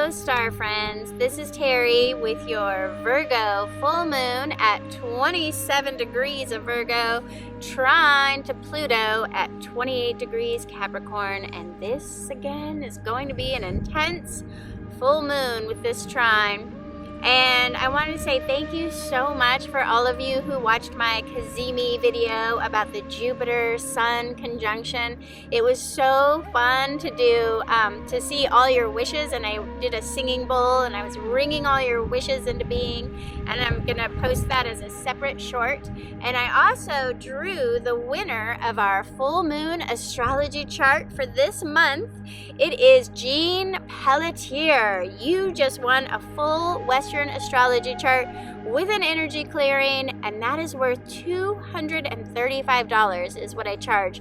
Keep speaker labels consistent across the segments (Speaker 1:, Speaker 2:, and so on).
Speaker 1: Hello, star friends. This is Terry with your Virgo full moon at 27 degrees of Virgo, trine to Pluto at 28 degrees Capricorn. And this, again, is going to be an intense full moon with this trine. And I wanted to say thank you so much for all of you who watched my Kazemi video about the Jupiter-Sun conjunction. It was so fun to do, to see all your wishes, and I did a singing bowl and I was ringing all your wishes into being, and I'm gonna post that as a separate short. And I also drew the winner of our full moon astrology chart for this month. It is Jean Pelletier. You just won a full Western astrology chart with an energy clearing, and that is worth $235 is what I charge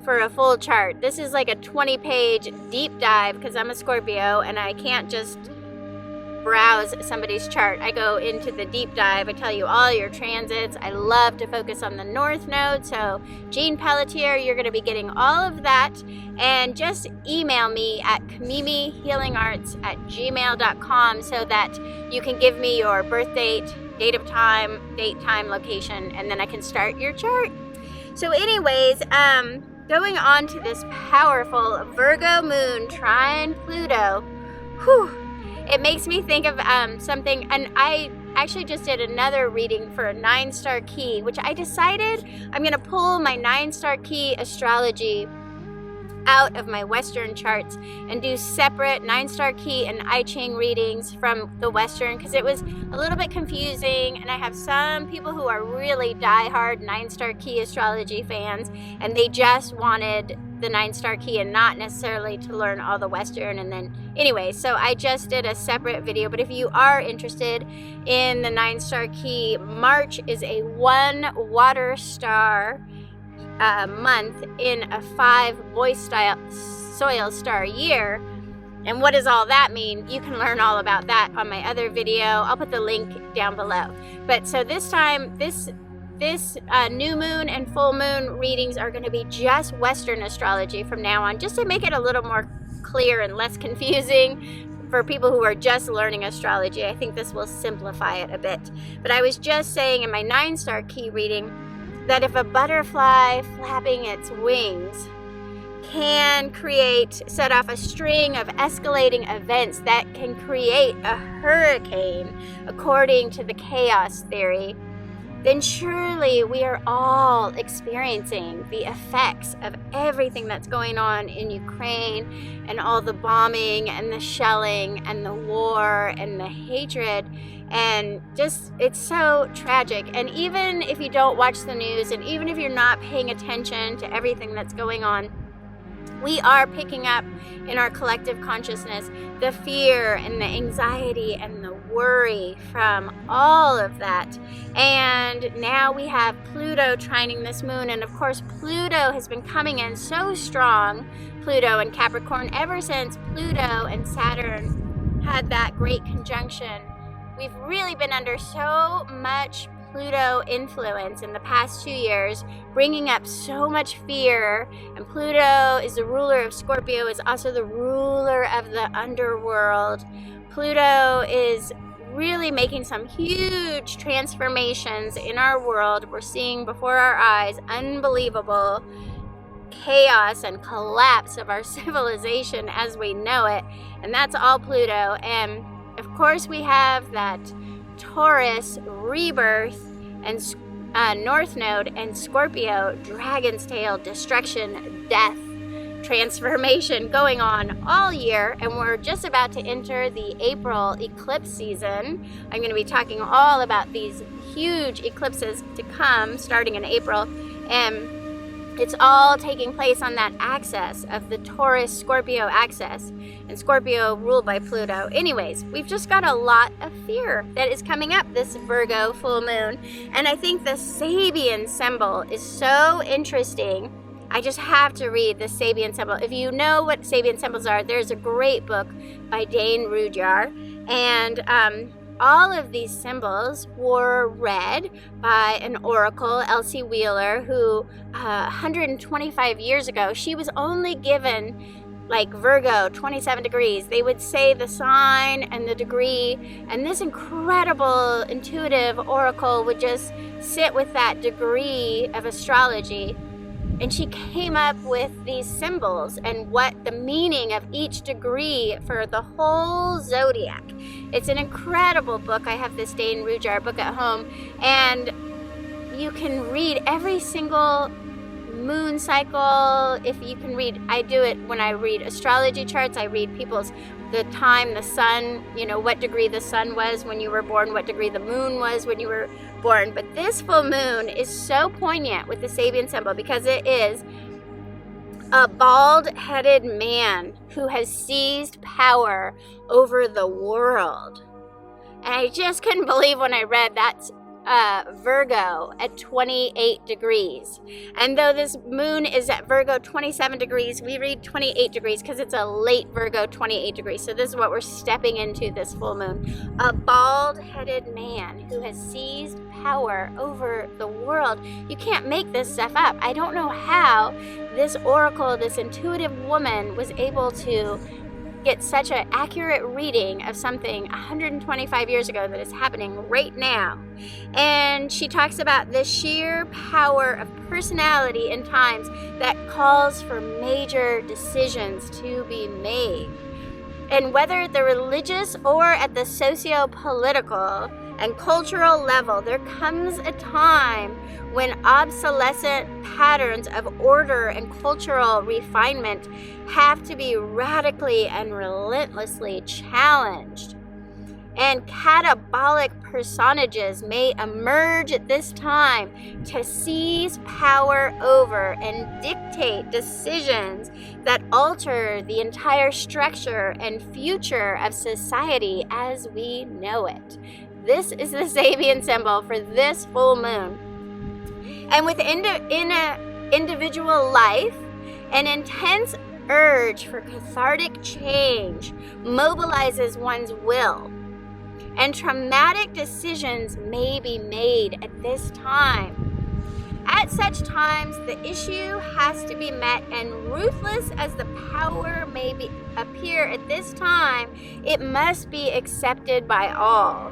Speaker 1: for a full chart. This is like a 20-page deep dive because I'm a Scorpio and I can't just browse somebody's chart. I go into the deep dive. I tell you all your transits. I love to focus on the North Node. So Jean Pelletier, you're going to be getting all of that. And just email me at kamimihealingarts@gmail.com so that you can give me your birth date, date, time, location, and then I can start your chart. So anyways, going on to this powerful Virgo moon trine Pluto. Whew. It makes me think of something, and I actually just did another reading for a 9-star key, which I decided I'm going to pull my 9-star key astrology out of my Western charts and do separate 9-star key and I Ching readings from the Western, because it was a little bit confusing, and I have some people who are really diehard 9-star key astrology fans, and they just wanted the 9-star key and not necessarily to learn all the Western. And then anyway, so I just did a separate video. But if you are interested in the 9-star key, March is a 1 water star month in a 5 soil star year. And what does all that mean? You can learn all about that on my other video. I'll put the link down below. But so this time, this new moon and full moon readings are going to be just Western astrology from now on, just to make it a little more clear and less confusing for people who are just learning astrology. I think this will simplify it a bit. But I was just saying in my 9-star key reading that if a butterfly flapping its wings can set off a string of escalating events that can create a hurricane, according to the chaos theory, then surely we are all experiencing the effects of everything that's going on in Ukraine, and all the bombing and the shelling and the war and the hatred. And just, it's so tragic. And even if you don't watch the news, and even if you're not paying attention to everything that's going on, we are picking up in our collective consciousness the fear and the anxiety and the worry from all of that. And now we have Pluto trining this moon, and of course Pluto has been coming in so strong, Pluto and Capricorn, ever since Pluto and Saturn had that great conjunction. We've really been under so much Pluto influence in the past 2 years, bringing up so much fear. And Pluto is the ruler of Scorpio, is also the ruler of the underworld. Pluto is really making some huge transformations in our world. We're seeing before our eyes unbelievable chaos and collapse of our civilization as we know it. And that's all Pluto. And of course we have that Taurus rebirth and North Node and Scorpio dragon's tail destruction, death, transformation going on all year. And we're just about to enter the April eclipse season. I'm going to be talking all about these huge eclipses to come starting in April, and it's all taking place on that axis of the Taurus-Scorpio axis, and Scorpio ruled by Pluto. Anyways, we've just got a lot of fear that is coming up this Virgo full moon, and I think the Sabian symbol is so interesting. I just have to read the Sabian symbol. If you know what Sabian symbols are, there's a great book by Dane Rudhyar, and all of these symbols were read by an oracle, Elsie Wheeler, who 125 years ago, she was only given like Virgo, 27 degrees. They would say the sign and the degree, and this incredible intuitive oracle would just sit with that degree of astrology. And she came up with these symbols and what the meaning of each degree for the whole zodiac. It's an incredible book. I have this Dane Rujar book at home, and you can read every single moon cycle. If you can read, I do it when I read astrology charts. I read people's, the time, the sun, you know, what degree the sun was when you were born, what degree the moon was when you were born. But this full moon is so poignant with the Sabian symbol because it is a bald-headed man who has seized power over the world. And I just couldn't believe when I read that's Virgo at 28 degrees. And though this moon is at Virgo 27 degrees, we read 28 degrees because it's a late Virgo 28 degrees. So this is what we're stepping into this full moon. A bald-headed man who has seized power over the world. You can't make this stuff up. I don't know how this oracle, this intuitive woman, was able to get such an accurate reading of something 125 years ago that is happening right now. And she talks about the sheer power of personality in times that calls for major decisions to be made. And whether at the religious or at the socio-political and cultural level, there comes a time when obsolescent patterns of order and cultural refinement have to be radically and relentlessly challenged. And catabolic personages may emerge at this time to seize power over and dictate decisions that alter the entire structure and future of society as we know it. This is the Sabian symbol for this full moon. And within individual life, an intense urge for cathartic change mobilizes one's will. And traumatic decisions may be made at this time. At such times, the issue has to be met, and ruthless as the power may appear at this time, it must be accepted by all.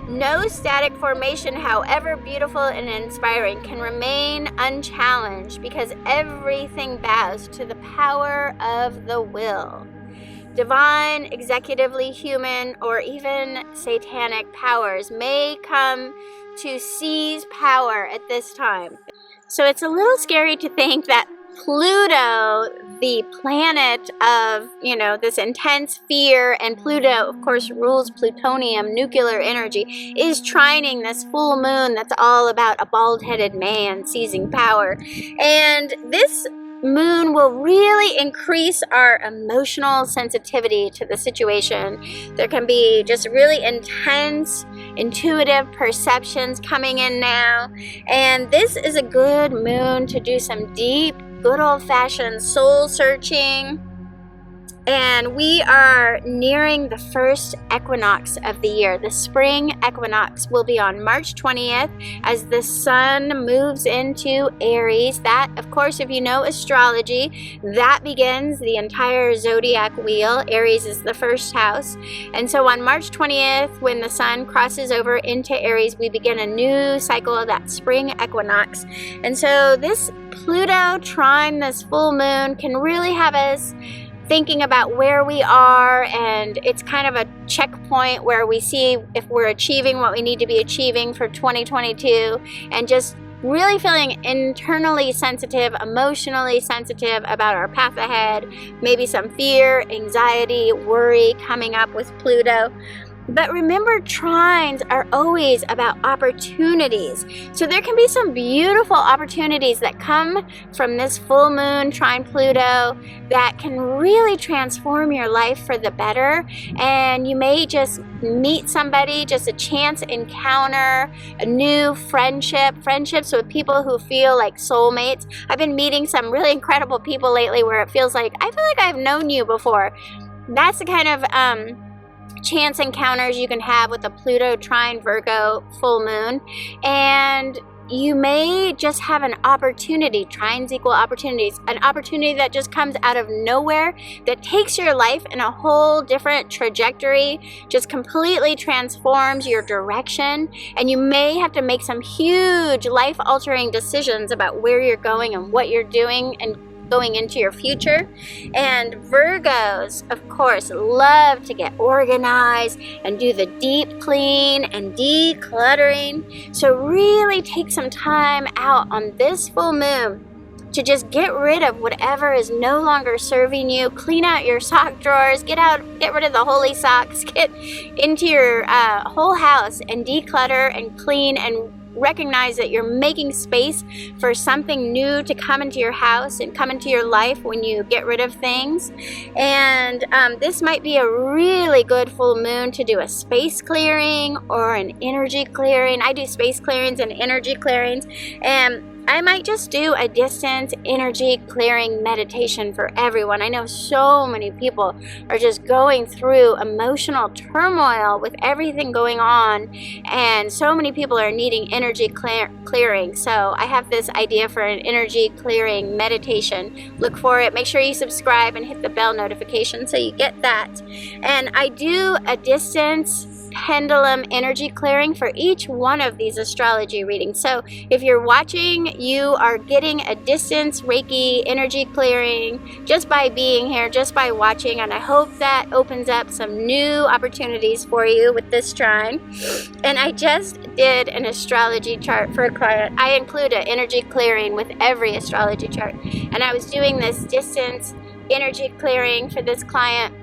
Speaker 1: No static formation, however beautiful and inspiring, can remain unchallenged because everything bows to the power of the will. Divine, executively human, or even satanic powers may come to seize power at this time. So it's a little scary to think that Pluto, the planet of, this intense fear, and Pluto, of course, rules plutonium, nuclear energy, is trining this full moon that's all about a bald-headed man seizing power. And this moon will really increase our emotional sensitivity to the situation. There can be just really intense, intuitive perceptions coming in now. And this is a good moon to do some deep, good old-fashioned soul searching. And we are nearing the first equinox of the year. The spring equinox will be on March 20th as the sun moves into Aries. That, of course, if you know astrology, that begins the entire zodiac wheel. Aries is the first house. And so on March 20th, when the sun crosses over into Aries, we begin a new cycle of that spring equinox. And so this Pluto trine, this full moon, can really have us thinking about where we are, and it's kind of a checkpoint where we see if we're achieving what we need to be achieving for 2022, and just really feeling internally sensitive, emotionally sensitive about our path ahead, maybe some fear, anxiety, worry coming up with Pluto. But remember, trines are always about opportunities. So there can be some beautiful opportunities that come from this full moon trine Pluto that can really transform your life for the better. And you may just meet somebody, just a chance encounter, a new friendships with people who feel like soulmates. I've been meeting some really incredible people lately where it feels like, I feel like I've known you before. That's the kind of chance encounters you can have with a Pluto trine Virgo full moon. And you may just have an opportunity. Trines equal opportunities. An opportunity that just comes out of nowhere, that takes your life in a whole different trajectory, just completely transforms your direction, and you may have to make some huge life-altering decisions about where you're going and what you're doing and going into your future. And Virgos, of course, love to get organized and do the deep clean and decluttering. So really take some time out on this full moon to just get rid of whatever is no longer serving you. Clean out your sock drawers, get rid of the holy socks, get into your whole house and declutter and clean, and recognize that you're making space for something new to come into your house and come into your life when you get rid of things. And this might be a really good full moon to do a space clearing or an energy clearing. I do space clearings and energy clearings, and I might just do a distance energy clearing meditation for everyone. I know so many people are just going through emotional turmoil with everything going on, and so many people are needing energy clearing. So I have this idea for an energy clearing meditation. Look for it. Make sure you subscribe and hit the bell notification so you get that. And I do a distance pendulum energy clearing for each one of these astrology readings. So if you're watching, you are getting a distance Reiki energy clearing just by being here, just by watching, and I hope that opens up some new opportunities for you with this trine. And I just did an astrology chart for a client. I include an energy clearing with every astrology chart, and I was doing this distance energy clearing for this client.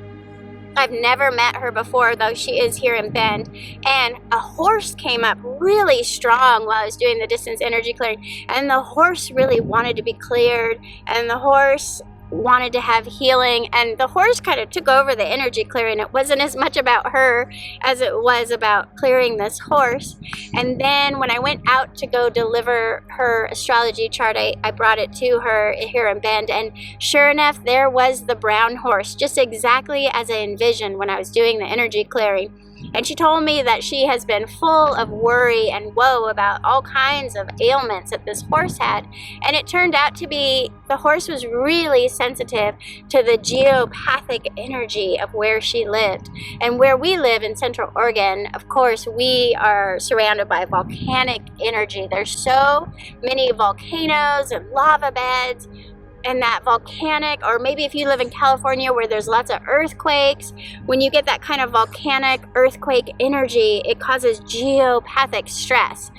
Speaker 1: I've never met her before, though she is here in Bend, and a horse came up really strong while I was doing the distance energy clearing, and the horse really wanted to be cleared, and the horse wanted to have healing, and the horse kind of took over the energy clearing. It wasn't as much about her as it was about clearing this horse. And then when I went out to go deliver her astrology chart, I brought it to her here in Bend, and sure enough, there was the brown horse, just exactly as I envisioned when I was doing the energy clearing. And she told me that she has been full of worry and woe about all kinds of ailments that this horse had. And it turned out to be the horse was really sensitive to the geopathic energy of where she lived. And where we live in Central Oregon, of course, we are surrounded by volcanic energy. There's so many volcanoes and lava beds. And that volcanic, or maybe if you live in California where there's lots of earthquakes, when you get that kind of volcanic earthquake energy, it causes geopathic stress.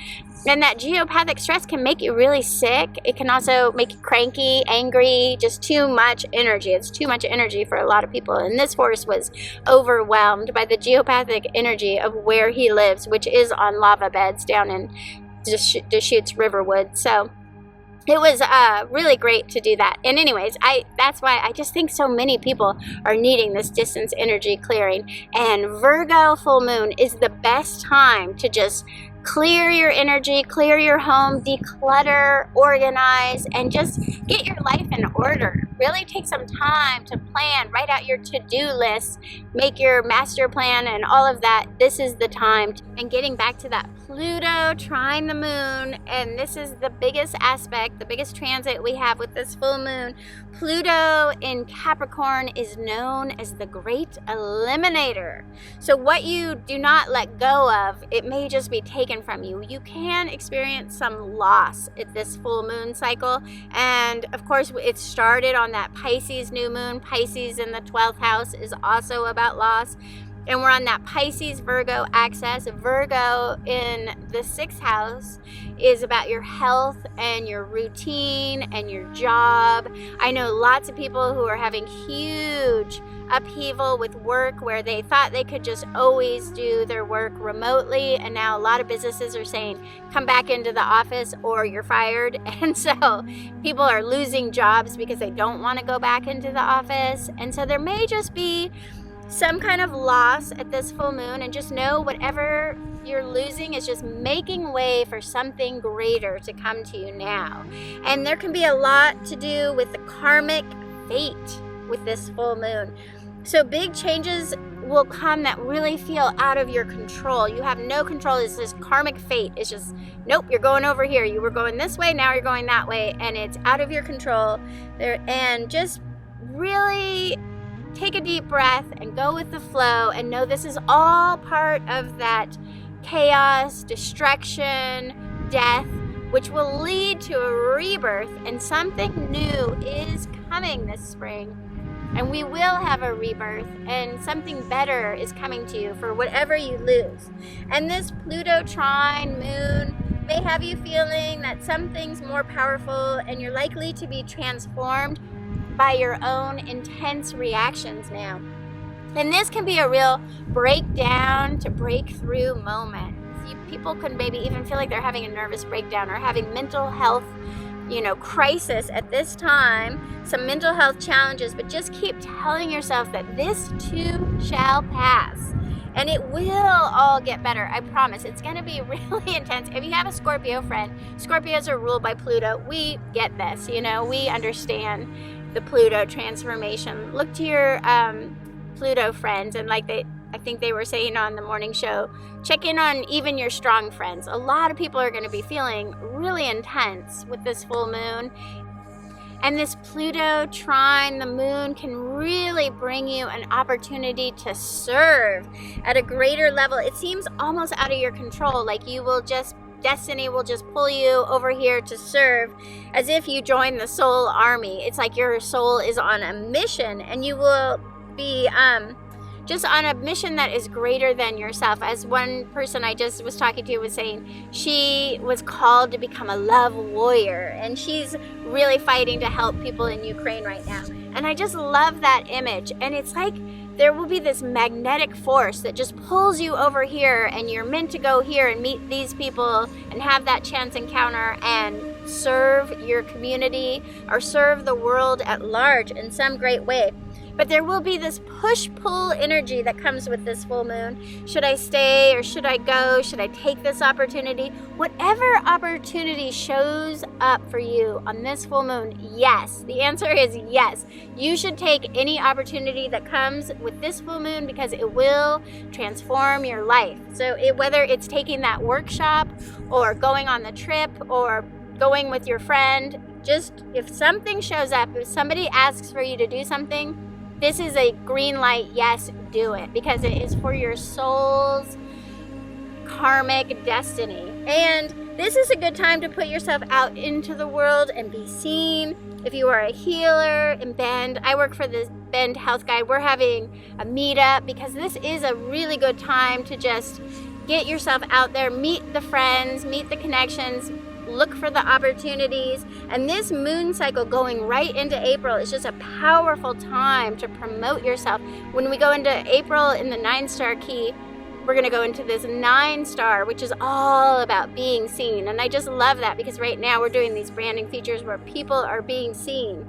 Speaker 1: And that geopathic stress can make you really sick. It can also make you cranky, angry, just too much energy. It's too much energy for a lot of people. And this horse was overwhelmed by the geopathic energy of where he lives, which is on lava beds down in Deschutes Riverwood. So it was really great to do that. And anyways, that's why I just think so many people are needing this distance energy clearing. And Virgo full moon is the best time to just clear your energy, clear your home, declutter, organize, and just get your life in order. Really take some time to plan, write out your to-do list, make your master plan and all of that. This is the time. And getting back to that Pluto trine the moon, and this is the biggest aspect, the biggest transit we have with this full moon. Pluto in Capricorn is known as the great eliminator. So what you do not let go of, it may just be taken from you. You can experience some loss at this full moon cycle. And of course, it started on that Pisces new moon. Pisces in the 12th house is also about loss. And we're on that Pisces Virgo axis. Virgo in the 6th house is about your health and your routine and your job. I know lots of people who are having huge upheaval with work where they thought they could just always do their work remotely, and now a lot of businesses are saying come back into the office or you're fired. And so people are losing jobs because they don't want to go back into the office. And so there may just be some kind of loss at this full moon, and just know whatever you're losing is just making way for something greater to come to you now. And there can be a lot to do with the karmic fate with this full moon. So big changes will come that really feel out of your control. You have no control. It's this karmic fate. It's just, nope, you're going over here. You were going this way, now you're going that way, and it's out of your control. And just really take a deep breath and go with the flow and know this is all part of that chaos, destruction, death, which will lead to a rebirth, and something new is coming this spring. And we will have a rebirth, and something better is coming to you for whatever you lose. And this Pluto trine moon may have you feeling that something's more powerful, and you're likely to be transformed by your own intense reactions now. And this can be a real breakdown to breakthrough moment. People can maybe even feel like they're having a nervous breakdown or having mental health crisis at this time, some mental health challenges, but just keep telling yourself that this too shall pass. And it will all get better, I promise. It's going to be really intense. If you have a Scorpio friend, Scorpios are ruled by Pluto. We get this, we understand the Pluto transformation. Look to your Pluto friends, and I think they were saying on the morning show, check in on even your strong friends. A lot of people are going to be feeling really intense with this full moon. And this Pluto trine, the moon, can really bring you an opportunity to serve at a greater level. It seems almost out of your control, like destiny will just pull you over here to serve, as if you join the soul army. It's like your soul is on a mission, and you will be just on a mission that is greater than yourself. As one person I just was talking to was saying, she was called to become a love warrior, and she's really fighting to help people in Ukraine right now. And I just love that image. And it's like there will be this magnetic force that just pulls you over here, and you're meant to go here and meet these people and have that chance encounter and serve your community or serve the world at large in some great way. But there will be this push-pull energy that comes with this full moon. Should I stay or should I go? Should I take this opportunity? Whatever opportunity shows up for you on this full moon, yes. The answer is yes. You should take any opportunity that comes with this full moon, because it will transform your life. So whether it's taking that workshop or going on the trip or going with your friend, just if something shows up, if somebody asks for you to do something, this is a green light. Yes, do it, because it is for your soul's karmic destiny. And this is a good time to put yourself out into the world and be seen. If you are a healer in Bend, I work for the Bend Health Guide. We're having a meetup, because this is a really good time to just get yourself out there, meet the friends, meet the connections, look for the opportunities. And this moon cycle going right into April is just a powerful time to promote yourself. When we go into April in the 9-star key, we're going to go into this 9-star, which is all about being seen. And I just love that, because right now we're doing these branding features where people are being seen.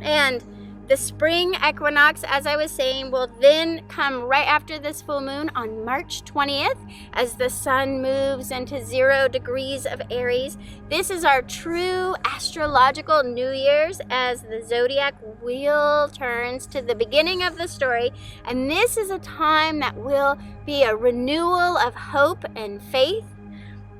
Speaker 1: And the spring equinox, as I was saying, will then come right after this full moon on March 20th, as the sun moves into 0 degrees of Aries. This is our true astrological New Year's, as the zodiac wheel turns to the beginning of the story. And this is a time that will be a renewal of hope and faith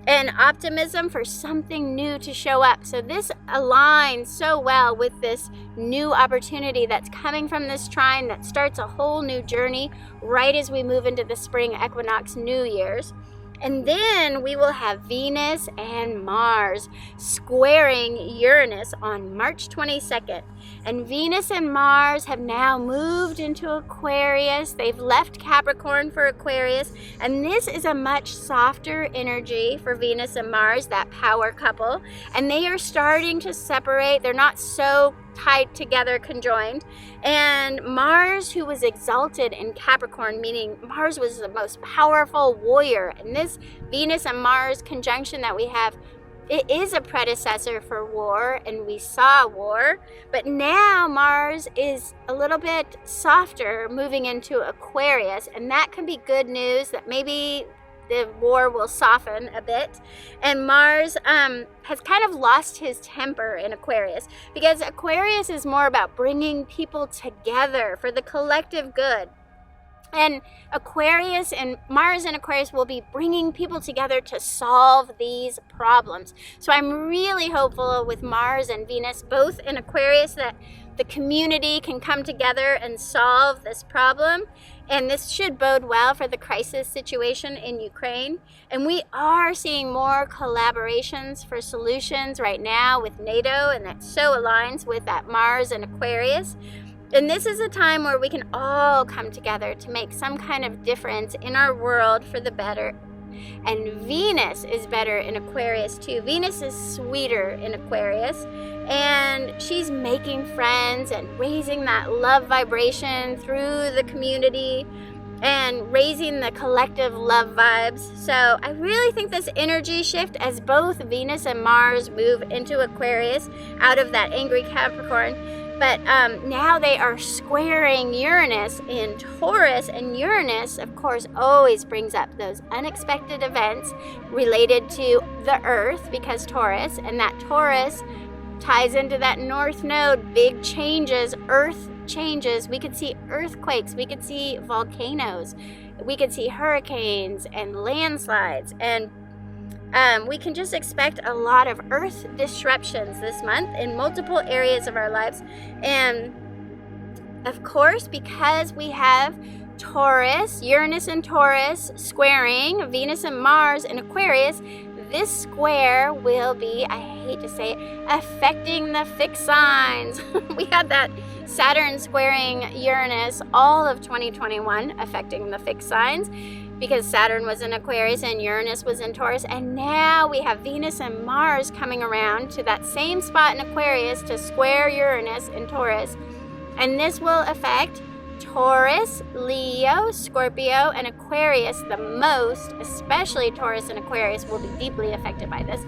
Speaker 1: and optimism for something new to show up. So this aligns so well with this new opportunity that's coming from this trine that starts a whole new journey right as we move into the spring equinox New Year's. And then we will have Venus and Mars squaring Uranus on March 22nd. And Venus and Mars have now moved into Aquarius. They've left Capricorn for Aquarius. And this is a much softer energy for Venus and Mars, that power couple. And they are starting to separate. They're not so tied together, conjoined. And Mars, who was exalted in Capricorn, meaning Mars was the most powerful warrior. And this Venus and Mars conjunction that we have, it is a predecessor for war, and we saw war. But now Mars is a little bit softer, moving into Aquarius. And that can be good news, that maybe the war will soften a bit. And Mars has kind of lost his temper in Aquarius, because Aquarius is more about bringing people together for the collective good. And Aquarius and Mars and Aquarius will be bringing people together to solve these problems. So I'm really hopeful with Mars and Venus, both in Aquarius, that the community can come together and solve this problem. And this should bode well for the crisis situation in Ukraine. And we are seeing more collaborations for solutions right now with NATO, and that so aligns with that Mars and Aquarius. And this is a time where we can all come together to make some kind of difference in our world for the better. And Venus is better in Aquarius too. Venus is sweeter in Aquarius, and she's making friends and raising that love vibration through the community and raising the collective love vibes. So I really think this energy shift, as both Venus and Mars move into Aquarius out of that angry Capricorn, but now they are squaring Uranus in Taurus, and Uranus, of course, always brings up those unexpected events related to the Earth, because Taurus, and that Taurus ties into that North Node, big changes, Earth changes. We could see earthquakes, we could see volcanoes, we could see hurricanes and landslides, and we can just expect a lot of earth disruptions this month in multiple areas of our lives. And of course, because we have Taurus, Uranus and Taurus squaring Venus and Mars in Aquarius, this square will be, I hate to say it, affecting the fixed signs. We had that Saturn squaring Uranus all of 2021 affecting the fixed signs, because Saturn was in Aquarius and Uranus was in Taurus. And now we have Venus and Mars coming around to that same spot in Aquarius to square Uranus in Taurus. And this will affect Taurus, Leo, Scorpio, and Aquarius the most. Especially Taurus and Aquarius will be deeply affected by this.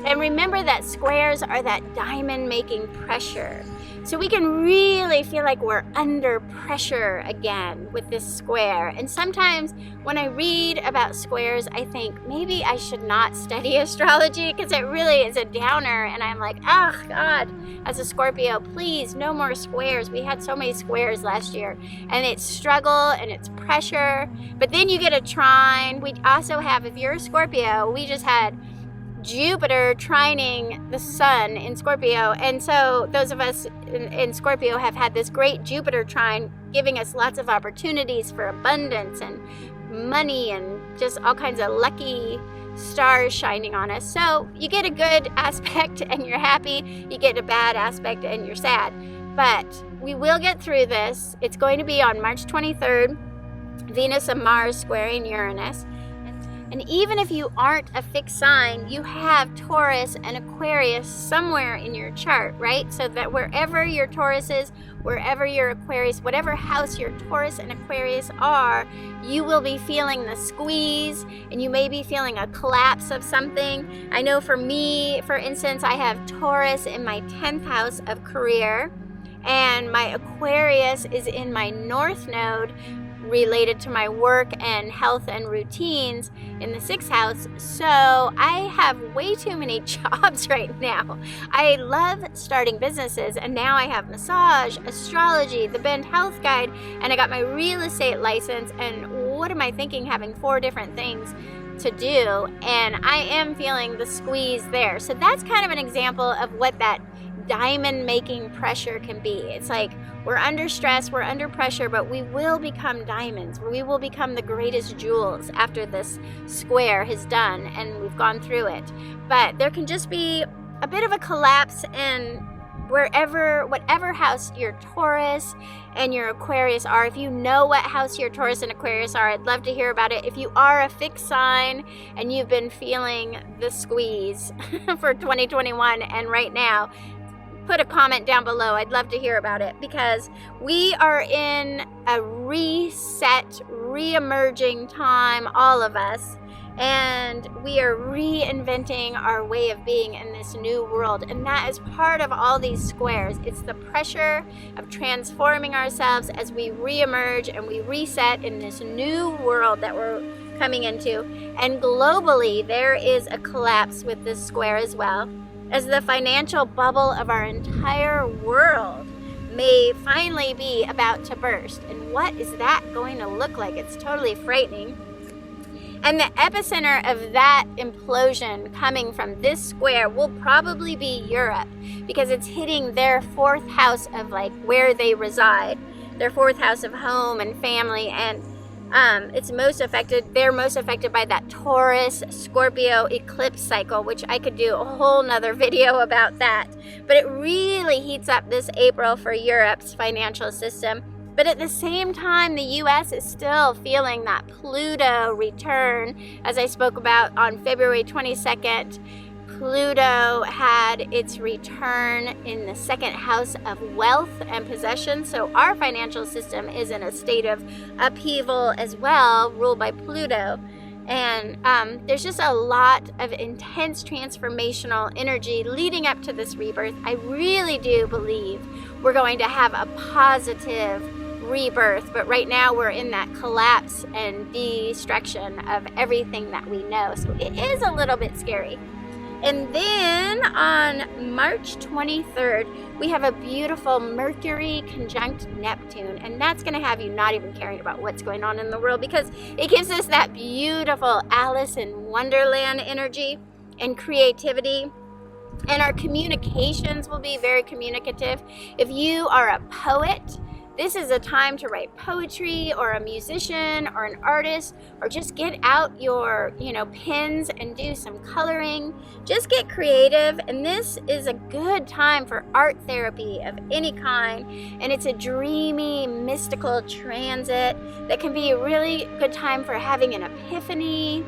Speaker 1: And remember that squares are that diamond making pressure. So we can really feel like we're under pressure again with this square. And sometimes when I read about squares, I think maybe I should not study astrology, because it really is a downer. And I'm like, oh God, as a Scorpio, please, no more squares. We had so many squares last year, and it's struggle and it's pressure. But then you get a trine. We also have, if you're a Scorpio, we just had Jupiter trining the sun in Scorpio, and so those of us in Scorpio have had this great Jupiter trine, giving us lots of opportunities for abundance and money and just all kinds of lucky stars shining on us. So you get a good aspect and you're happy, you get a bad aspect and you're sad. But we will get through this. It's going to be on March 23rd, Venus and Mars squaring Uranus. And even if you aren't a fixed sign, you have Taurus and Aquarius somewhere in your chart, right? So that wherever your Taurus is, wherever your Aquarius, whatever house your Taurus and Aquarius are, you will be feeling the squeeze, and you may be feeling a collapse of something. I know for me, for instance, I have Taurus in my 10th house of career, and my Aquarius is in my North Node, related to my work and health and routines in the 6th house. So I have way too many jobs right now. I love starting businesses, and now I have massage, astrology, the Bend Health Guide, and I got my real estate license. And what am I thinking, having 4 different things to do? And I am feeling the squeeze there. So that's kind of an example of what that diamond making pressure can be. It's like we're under stress, we're under pressure, but we will become diamonds. We will become the greatest jewels after this square has done and we've gone through it. But there can just be a bit of a collapse in whatever house your Taurus and your Aquarius are. If you know what house your Taurus and Aquarius are, I'd love to hear about it. If you are a fixed sign and you've been feeling the squeeze for 2021 and right now, put a comment down below. I'd love to hear about it, because we are in a reset, re-emerging time, all of us, and we are reinventing our way of being in this new world. And that is part of all these squares. It's the pressure of transforming ourselves as we re-emerge and we reset in this new world that we're coming into. And globally, there is a collapse with this square as well, as the financial bubble of our entire world may finally be about to burst. And what is that going to look like? It's totally frightening. And the epicenter of that implosion coming from this square will probably be Europe, because it's hitting their 4th house of like where they reside, their 4th house of home and family. And it's most affected, they're most affected by that Taurus Scorpio eclipse cycle, which I could do a whole nother video about that. But it really heats up this April for Europe's financial system. But at the same time, the US is still feeling that Pluto return. As I spoke about on February 22nd, Pluto had its return in the 2nd house of wealth and possession. So our financial system is in a state of upheaval as well, ruled by Pluto. And there's just a lot of intense transformational energy leading up to this rebirth. I really do believe we're going to have a positive rebirth, but right now we're in that collapse and destruction of everything that we know. So it is a little bit scary. And then on March 23rd, we have a beautiful Mercury conjunct Neptune, and that's going to have you not even caring about what's going on in the world, because it gives us that beautiful Alice in Wonderland energy and creativity. And our communications will be very communicative. If you are a poet, this is a time to write poetry, or a musician or an artist, or just get out your, pens and do some coloring. Just get creative. And this is a good time for art therapy of any kind. And it's a dreamy, mystical transit that can be a really good time for having an epiphany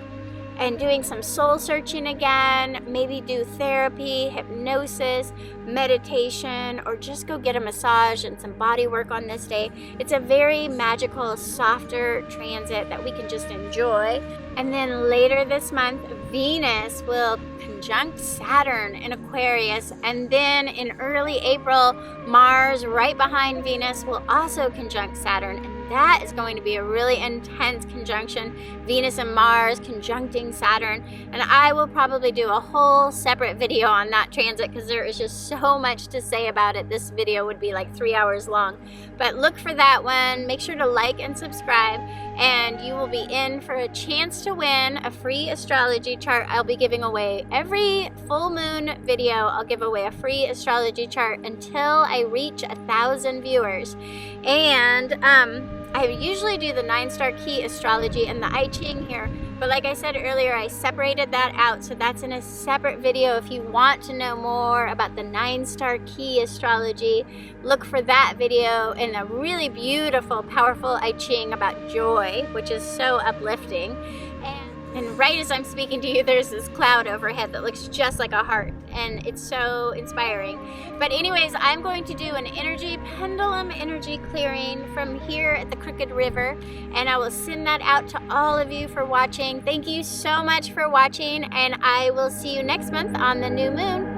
Speaker 1: and doing some soul searching again. Maybe do therapy, hypnosis, meditation, or just go get a massage and some body work on this day. It's a very magical, softer transit that we can just enjoy. And then later this month, Venus will conjunct Saturn in Aquarius. And then in early April, Mars, right behind Venus, will also conjunct Saturn. And that is going to be a really intense conjunction. Venus and Mars conjuncting Saturn. And I will probably do a whole separate video on that transit, because there is just so much to say about it. This video would be like 3 hours long. But look for that one. Make sure to like and subscribe, and you will be in for a chance to win a free astrology chart. I'll be giving away every full moon video. I'll give away a free astrology chart until I reach 1,000 viewers. And I usually do the 9-star key astrology and the I Ching here, but like I said earlier, I separated that out, so that's in a separate video. If you want to know more about the 9-star key astrology, look for that video, and a really beautiful, powerful I Ching about joy, which is so uplifting. And right as I'm speaking to you, there's this cloud overhead that looks just like a heart, and it's so inspiring. But anyways, I'm going to do an pendulum energy clearing from here at the Crooked River, and I will send that out to all of you for watching. Thank you so much for watching, and I will see you next month on the new moon.